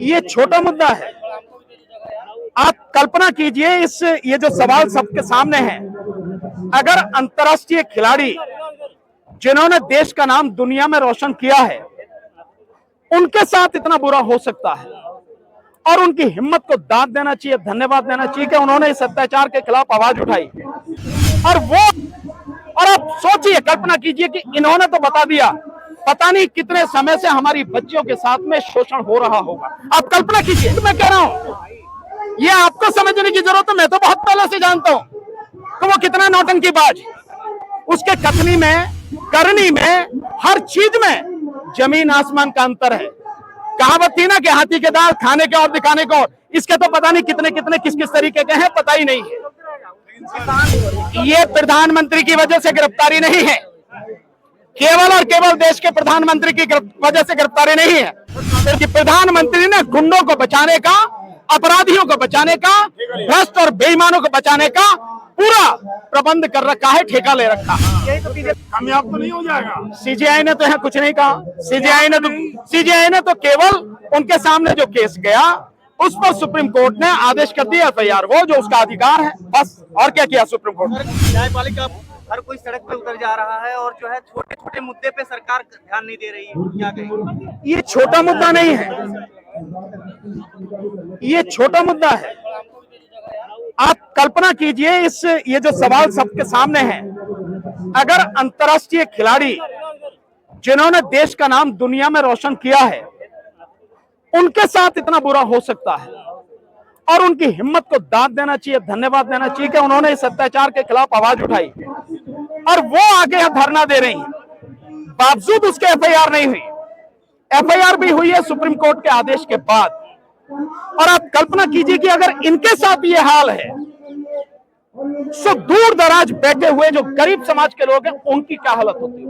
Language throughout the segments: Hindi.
ये छोटा मुद्दा है। आप कल्पना कीजिए ये जो सवाल सबके सामने है, अगर अंतर्राष्ट्रीय खिलाड़ी जिन्होंने देश का नाम दुनिया में रोशन किया है, उनके साथ इतना बुरा हो सकता है, और उनकी हिम्मत को दाद देना चाहिए, धन्यवाद देना चाहिए कि उन्होंने इस अत्याचार के खिलाफ आवाज उठाई। और आप सोचिए, कल्पना कीजिए कि इन्होंने तो बता दिया, पता नहीं कितने समय से हमारी बच्चियों के साथ में शोषण हो रहा होगा। आप कल्पना कीजिए। मैं कह रहा हूं, ये आपको समझने की जरूरत है। मैं तो बहुत पहले से जानता हूं कि वो कितना नौटंकीबाज, उसके कथनी में, करनी में, हर चीज में जमीन आसमान का अंतर है। कहावत थी ना कि हाथी के दांत खाने के और दिखाने को, इसके तो पता नहीं कितने कितने किस किस तरीके के हैं, पता ही नहीं है। ये प्रधानमंत्री की वजह से गिरफ्तारी नहीं है, केवल और केवल देश के प्रधानमंत्री की वजह से गिरफ्तारी नहीं है, क्योंकि प्रधानमंत्री ने गुंडों को बचाने का, अपराधियों को बचाने का, भ्रष्ट और बेईमानों को बचाने का पूरा प्रबंध कर रखा है, ठेका ले रखा है। कामयाब तो नहीं हो जाएगा। सीजीआई ने तो यहाँ कुछ नहीं कहा। सीजीआई ने तो केवल उनके सामने जो केस गया उस पर सुप्रीम कोर्ट ने आदेश कर दिया, एफआईआर वो जो उसका अधिकार है, बस। और क्या किया सुप्रीम कोर्ट ने? न्यायपालिका हर कोई सड़क पे उतर जा रहा है और जो है छोटे छोटे मुद्दे पे सरकार ध्यान नहीं दे रही है, क्या कहेंगे? ये छोटा मुद्दा नहीं है, ये छोटा मुद्दा है। आप कल्पना कीजिए ये जो सवाल सबके सामने है, अगर अंतर्राष्ट्रीय खिलाड़ी जिन्होंने देश का नाम दुनिया में रोशन किया है, उनके साथ इतना बुरा हो सकता है, और उनकी हिम्मत को दाद देना चाहिए, धन्यवाद देना चाहिए कि उन्होंने इस अत्याचार के खिलाफ आवाज उठाई, और वो आगे धरना दे रही हैं। बावजूद उसके एफआईआर नहीं हुई। एफआईआर भी हुई है सुप्रीम कोर्ट के आदेश के बाद। और आप कल्पना कीजिए कि अगर इनके साथ ये हाल है, तो दूर दराज बैठे हुए जो गरीब समाज के लोग हैं, उनकी क्या हालत होती है?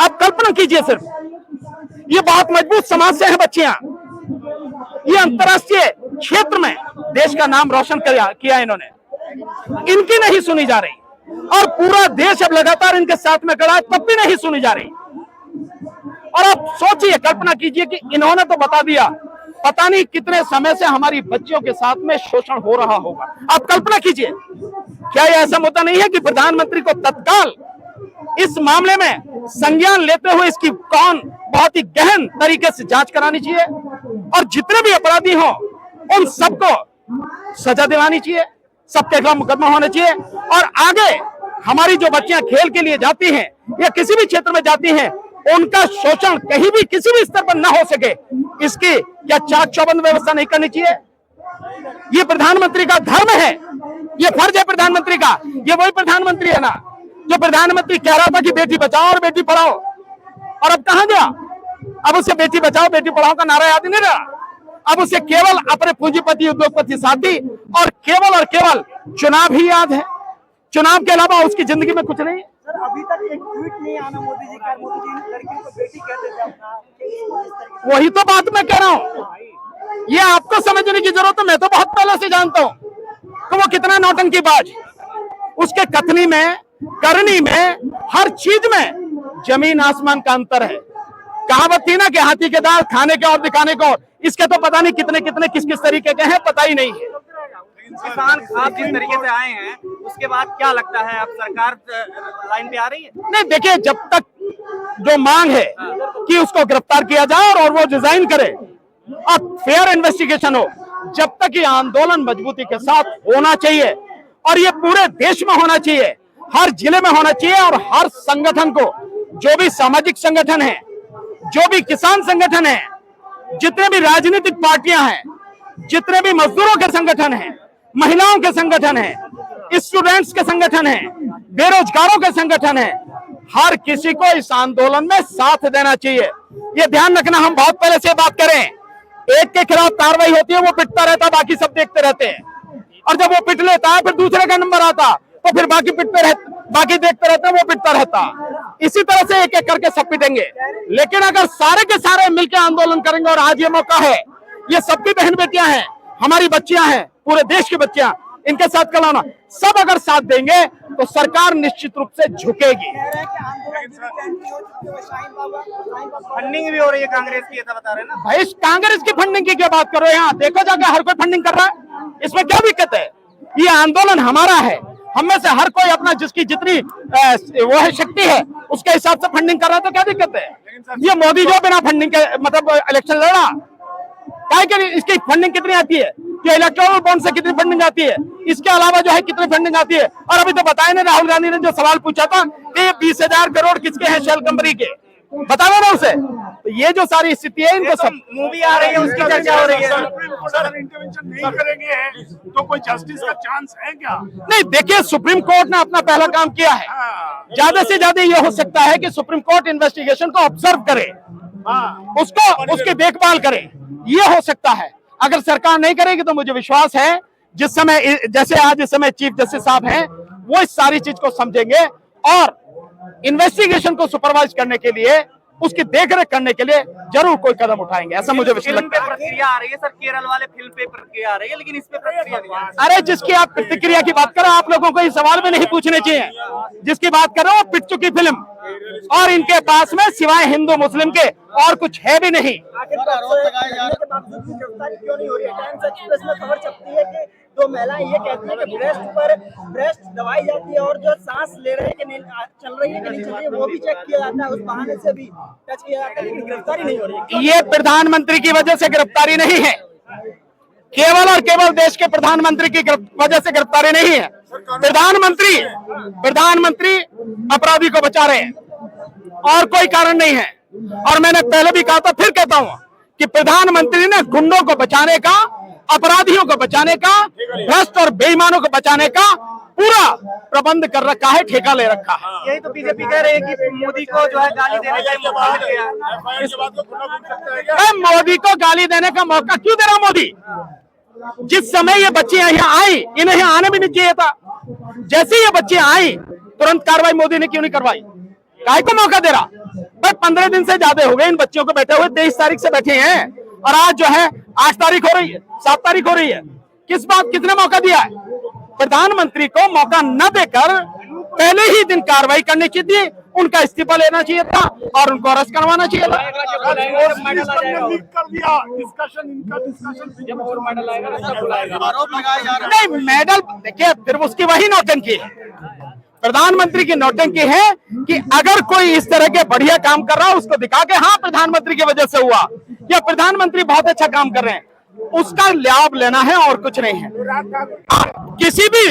आप कल्पना कीजिए। सिर्फ ये बहुत मजबूत समाज से है बच्चियां, ये अंतर्राष्ट्रीय क्षेत्र में देश का नाम रोशन किया इन्होंने, इनकी नहीं सुनी जा रही, और पूरा देश अब लगातार इनके साथ में खड़ा है, तब भी नहीं सुनी जा रही। और आप सोचिए, कल्पना कीजिए कि इन्होंने तो बता दिया, पता नहीं कितने समय से हमारी बच्चियों के साथ में शोषण हो रहा होगा। आप कल्पना कीजिए, क्या यह ऐसा मुद्दा नहीं है कि प्रधानमंत्री को तत्काल इस मामले में संज्ञान लेते हुए इसकी बहुत ही गहन तरीके से जांच करानी चाहिए, और जितने भी अपराधी हों उन सबको सजा दिलानी चाहिए, सबके खिलाफ मुकदमा होना चाहिए, और आगे हमारी जो बच्चियां खेल के लिए जाती हैं या किसी भी क्षेत्र में जाती हैं, उनका शोषण कहीं भी किसी भी स्तर पर न हो सके, इसकी क्या चाक चौबंद व्यवस्था नहीं करनी चाहिए? ये प्रधानमंत्री का धर्म है, ये फर्ज है प्रधानमंत्री का। ये वही प्रधानमंत्री है ना जो प्रधानमंत्री कह रहा था कि बेटी बचाओ और बेटी पढ़ाओ, और अब कहां गया? अब उसे बेटी बचाओ बेटी पढ़ाओ का नारा याद नहीं रहा। अब उसे केवल अपने पूंजीपति उद्योगपति साथी और केवल चुनाव ही याद है। चुनाव के अलावा उसकी जिंदगी में कुछ नहीं। सर, अभी तक एक ट्वीट नहीं आना मोदी जी का, मोदी जी लड़कियों को बेटी कहते थे अपना। वही तो बात मैं कह रहा हूं, ये आपको समझने की जरूरत है। मैं तो बहुत पहले से जानता हूं कि वो कितना नौटंकीबाज, उसके कथनी में, करनी में, हर चीज में जमीन आसमान का अंतर है। कहावत थी ना कि हाथी के दांत खाने के और दिखाने को, इसके तो पता नहीं कितने कितने किस किस तरीके के हैं, पता ही नहीं है। किसान खाद जिस तरीके से आए हैं, उसके बाद क्या लगता है अब सरकार लाइन पे आ रही है? नहीं, देखिए, जब तक जो मांग है कि उसको गिरफ्तार किया जाए और वो रिजाइन करे और फेयर इन्वेस्टिगेशन हो, जब तक ये आंदोलन मजबूती के साथ होना चाहिए, और ये पूरे देश में होना चाहिए, हर जिले में होना चाहिए, और हर संगठन को, जो भी सामाजिक संगठन है, जो भी किसान संगठन है, जितने भी राजनीतिक पार्टियां हैं, जितने भी मजदूरों के संगठन हैं, महिलाओं के संगठन हैं, स्टूडेंट्स के संगठन हैं, बेरोजगारों के संगठन हैं, हर किसी को इस आंदोलन में साथ देना चाहिए। ये ध्यान रखना, हम बहुत पहले से बात करें, एक के खिलाफ कार्रवाई होती है, वो पिटता रहता, बाकी सब देखते रहते हैं, और जब वो पिट लेता है फिर दूसरे का नंबर आता, तो फिर बाकी देखते रहते हैं, वो पिटता रहता। इसी तरह से एक एक करके सब पिटेंगे। लेकिन अगर सारे के सारे मिलकर आंदोलन करेंगे, और आज ये मौका है, ये सबकी बहन बेटियां हैं, हमारी बच्चियां हैं, पूरे देश की बच्चियां, इनके साथ कल आना, सब अगर साथ देंगे तो सरकार निश्चित रूप से झुकेगी। फंडिंग भी हो रही है कांग्रेस की, ऐसा बता रहे हैं ना भाई कांग्रेस की फंडिंग की क्या बात कर रहे हो? यहाँ देखो जाकर हर कोई फंडिंग कर रहा है, इसमें क्या दिक्कत है? ये आंदोलन हमारा है, हम में से हर कोई अपना जिसकी जितनी वो है शक्ति है उसके हिसाब से फंडिंग कर रहा है, तो क्या दिक्कत है? ये मोदी जो बिना फंडिंग के मतलब इलेक्शन लड़ा, क्या कि इसकी फंडिंग कितनी आती है? ये इलेक्टोरल बॉन्ड से कितनी फंडिंग आती है? इसके अलावा जो है कितनी फंडिंग आती है? और अभी तो बताया नहीं, राहुल गांधी ने जो सवाल पूछा था कि 20,000 करोड़ किसके हैं शेल कंपनी के, बताओ ना उसे। तो ये जो सारी स्थिति है, इनको सब मूवी आ रही है उसकी चर्चा हो रही है। सर इंटरवेंशन नहीं करेंगे तो कोई जस्टिस का चांस है क्या? नहीं, देखिए सुप्रीम कोर्ट ने अपना पहला काम किया है, ज्यादा से ज्यादा ये हो सकता है कि सुप्रीम कोर्ट इन्वेस्टिगेशन को ऑब्जर्व करे, उसको उसकी देखभाल करे, ये हो सकता है। अगर सरकार नहीं करेगी तो मुझे विश्वास है जिस समय जैसे आज इस समय चीफ जस्टिस साहब हैं वो इस सारी चीज को समझेंगे और इन्वेस्टिगेशन को सुपरवाइज करने के लिए, उसकी देखरेख करने के लिए जरूर कोई कदम उठाएंगे, ऐसा मुझे विश्वास फिल्म पे लगता है। प्रक्रिया आ रही है सर, केरल वाले फिल्म पे प्रक्रिया आ रही है, लेकिन इस पे प्रक्रिया नहीं आ रही। अरे जिसकी आप प्रतिक्रिया की बात करो, आप लोगों को ये सवाल भी नहीं पूछने चाहिए। जिसकी बात करो वो पिट चुकी फिल्म, और इनके पास में सिवाय हिंदू मुस्लिम के और कुछ है भी नहीं। आरोप लगाए जा रहे हैं, बावजूद भी गिरफ्तारी क्यों नहीं हो रही है? टाइम्स एक्सप्रेस में खबर छपती है कि दो महिलाएं ये कहती हैं कि ब्रेस्ट दबाई जाती है और जो सांस ले रहे हैं कि नहीं चल रही है कि नहीं चल रही है वो भी चेक किया जाता है, उस बहाने से भी टच किया जाता है, लेकिन गिरफ्तारी नहीं हो रही है। ये प्रधानमंत्री की वजह से गिरफ्तारी नहीं है, केवल और केवल देश के प्रधानमंत्री की वजह से गिरफ्तारी नहीं है। प्रधानमंत्री अपराधी को बचा रहे हैं और कोई कारण नहीं है। और मैंने पहले भी कहा था, फिर कहता हूं कि प्रधानमंत्री ने गुंडों को बचाने का, अपराधियों को बचाने का, भ्रष्ट और बेईमानों को बचाने का पूरा प्रबंध कर रखा है, ठेका ले रखा है। यही तो बीजेपी कह रही है कि मोदी को जो है गाली देने का मौका मिल गया। मोदी को गाली देने का मौका क्यों दे रहा मोदी? जिस समय ये बच्चियां यहाँ आई, इन्हें यहाँ आने भी नहीं चाहिए था। जैसे ये बच्चियां आई तुरंत कार्रवाई मोदी ने क्यों नहीं करवाई? काहे को मौका दे रहा? भाई 15 दिन से ज्यादा हो गए इन बच्चियों को बैठे हुए, 23 तारीख से बैठे हैं और आज जो है 8 तारीख हो रही है, 7 तारीख हो रही है। किस बात, किसने मौका दिया है? प्रधानमंत्री को मौका न देकर पहले ही दिन कार्रवाई करनी चाहिए, उनका इस्तीफा लेना चाहिए था और उनको अरेस्ट करवाना चाहिए था। नहीं, मेडल देखिए, फिर उसकी वही नौटंकी है, प्रधानमंत्री की नौटंकी है कि अगर कोई इस तरह के बढ़िया काम कर रहा है उसको दिखा के हाँ प्रधानमंत्री की वजह से हुआ, या प्रधानमंत्री बहुत अच्छा काम कर रहे हैं, उसका लाभ लेना है और कुछ नहीं है। किसी भी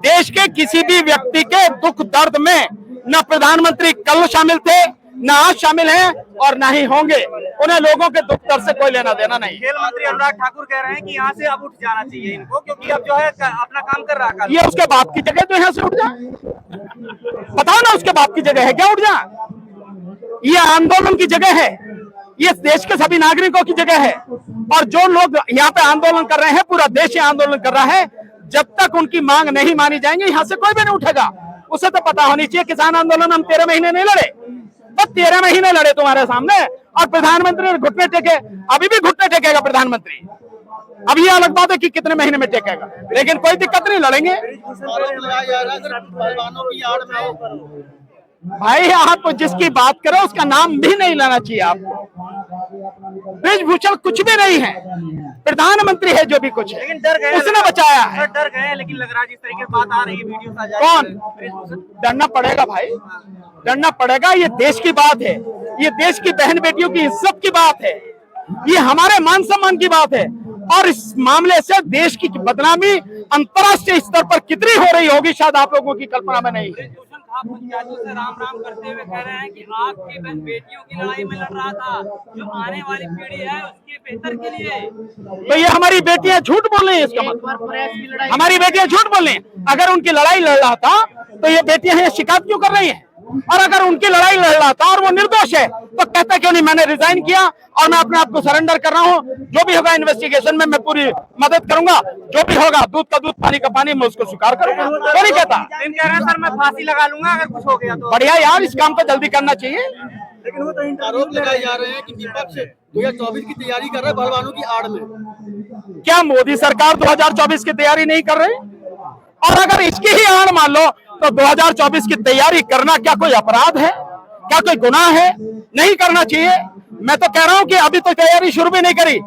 देश के किसी भी व्यक्ति के दुख दर्द में न प्रधानमंत्री कल शामिल थे, न आज शामिल हैं और न ही होंगे। उन्हें लोगों के दुख दर्द से कोई लेना देना नहीं। खेल मंत्री अनुराग ठाकुर कह रहे हैं कि यहाँ से अब उठ जाना चाहिए इनको, क्योंकि अब जो है अपना काम कर रहा है। ये उसके बाप की जगह तो यहाँ से उठ जाए, बताओ ना उसके बाप की जगह है क्या उठ जाए? ये आंदोलन की जगह है, ये देश के सभी नागरिकों की जगह है। और जो लोग यहाँ पे आंदोलन कर रहे हैं, पूरा देश यहाँ आंदोलन कर रहा है, जब तक उनकी मांग नहीं मानी जाएंगी यहाँ से कोई भी नहीं उठेगा। उसे तो पता होनी चाहिए किसान आंदोलन हम 13 महीने नहीं लड़े, तो 13 महीने लड़े तुम्हारे सामने और प्रधानमंत्री ने घुटने टेके, अभी भी घुटने टेकेगा प्रधानमंत्री। अब ये अलग बात है कि कितने महीने में टेकेगा, लेकिन कोई दिक्कत नहीं, लड़ेंगे। भाई आप जिसकी बात करो उसका नाम भी नहीं लेना चाहिए आपको। ब्रिजभूषण कुछ भी नहीं है, प्रधानमंत्री है जो भी कुछ है, लेकिन डर गए, उसने बचाया है। डर गए, लेकिन लग रहा है जिस तरीके से बात आ रही है, वीडियो कौन? डरना पड़ेगा भाई, डरना पड़ेगा। ये देश की बात है, ये देश की बहन बेटियों की इज्जत की बात है, ये हमारे मान सम्मान की बात है। और इस मामले से देश की बदनामी अंतर्राष्ट्रीय स्तर पर कितनी हो रही होगी शायद आप लोगों की कल्पना में नहीं है। पंचायतों से राम राम करते हुए कह रहे हैं कि आपकी बेटियों की लड़ाई में लड़ रहा था, जो आने वाली पीढ़ी है उसके बेहतर के लिए। तो ये हमारी बेटियां झूठ बोल रही है, इसका मतलब हमारी बेटियां झूठ बोल रही हैं। अगर उनकी लड़ाई लड़ रहा था तो ये बेटियां हैं शिकायत क्यों कर रही हैं? और अगर उनकी लड़ाई लड़ रहा था और वो निर्दोष है तो कहता क्यों नहीं मैंने रिजाइन किया और मैं अपने आप को सरेंडर कर रहा हूँ, जो भी होगा इन्वेस्टिगेशन में मैं पूरी मदद करूंगा, जो भी होगा दूध का दूध पानी का पानी मैं उसको स्वीकार करूंगा। तो नहीं कहता कह रहे हैं सर मैं फांसी लगा लूंगा अगर कुछ हो गया तो। बढ़िया यार, इस काम को जल्दी करना चाहिए। लेकिन वो तो आरोप लगाए जा रहे हैं कि विपक्ष 2024 की तैयारी कर रहे हैं बलवानों की आड़ में। क्या मोदी सरकार 2024 की तैयारी नहीं कर रही? और अगर इसकी ही आड़ मान लो तो 2024 की तैयारी करना क्या कोई अपराध है? क्या कोई गुनाह है? नहीं करना चाहिए। मैं तो कह रहा हूं कि अभी तो तैयारी शुरू भी नहीं करी।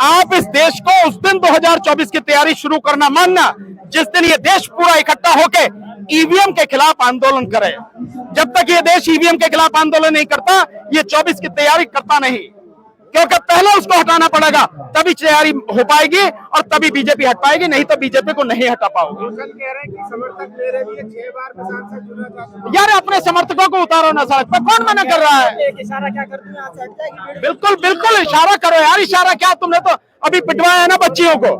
आप इस देश को उस दिन 2024 की तैयारी शुरू करना मानना जिस दिन ये देश पूरा इकट्ठा होके ईवीएम के खिलाफ आंदोलन करे। जब तक ये देश ईवीएम के खिलाफ आंदोलन नहीं करता, ये 24 की तैयारी करता नहीं, क्योंकि पहले उसको हटाना पड़ेगा, तभी तैयारी हो पाएगी और तभी बीजेपी हट पाएगी, नहीं तो बीजेपी को नहीं हटा पाओगे। कह रहे हैं कि समर्थक मेरे लिए 6 बार में सांसद चुना जाता है। यार अपने समर्थकों को उतारो ना सड़क पर, कौन मना कर रहा है? एक इशारा क्या करती है, यहाँ से हट जाएगी। बिल्कुल बिल्कुल इशारा करो यार। इशारा क्या, तुमने तो अभी पिटवाया है ना बच्चियों को।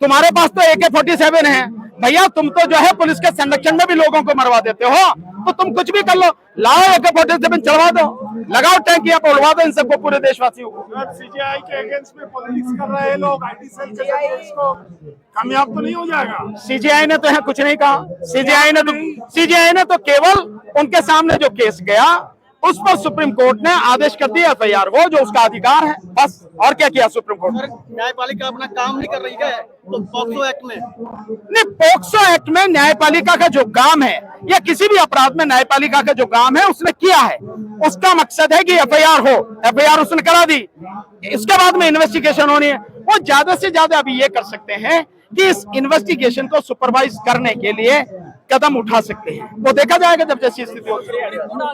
तुम्हारे पास तो AK-47 है भैया, तुम तो जो है पुलिस के संरक्षण में भी लोगों को मरवा देते हो, तो तुम कुछ भी कर लो। लाओ AK-47 चलवा दो, लगाओ टैंकियां पे, उड़वा दो इन सबको, पूरे देशवासियों को। सीजेआई के अगेंस्ट में पॉलिटिक्स कर रहे हैं लोग, IT सेल के साथ इसको कामयाब तो नहीं हो जाएगा। सीजीआई ने तो यहाँ कुछ नहीं कहा। सीजीआई ने तो केवल उनके सामने जो केस गया उस पर सुप्रीम कोर्ट ने आदेश कर दिया FIR हो, जो उसका अधिकार है, बस। और क्या किया सुप्रीम कोर्ट ने? न्यायपालिका अपना काम नहीं कर रही है, तो पॉक्सो एक्ट में नहीं, पॉक्सो एक्ट में न्यायपालिका का जो काम है या किसी भी अपराध में न्यायपालिका का जो काम है उसने किया है। उसका मकसद है कि FIR हो, FIR उसने करा दी, इसके बाद में इन्वेस्टिगेशन होनी है। वो ज्यादा से ज्यादा अभी ये कर सकते हैं कि इस इन्वेस्टिगेशन को सुपरवाइज करने के लिए कदम उठा सकते हैं। वो देखा जाएगा जब जैसी स्थिति होगी।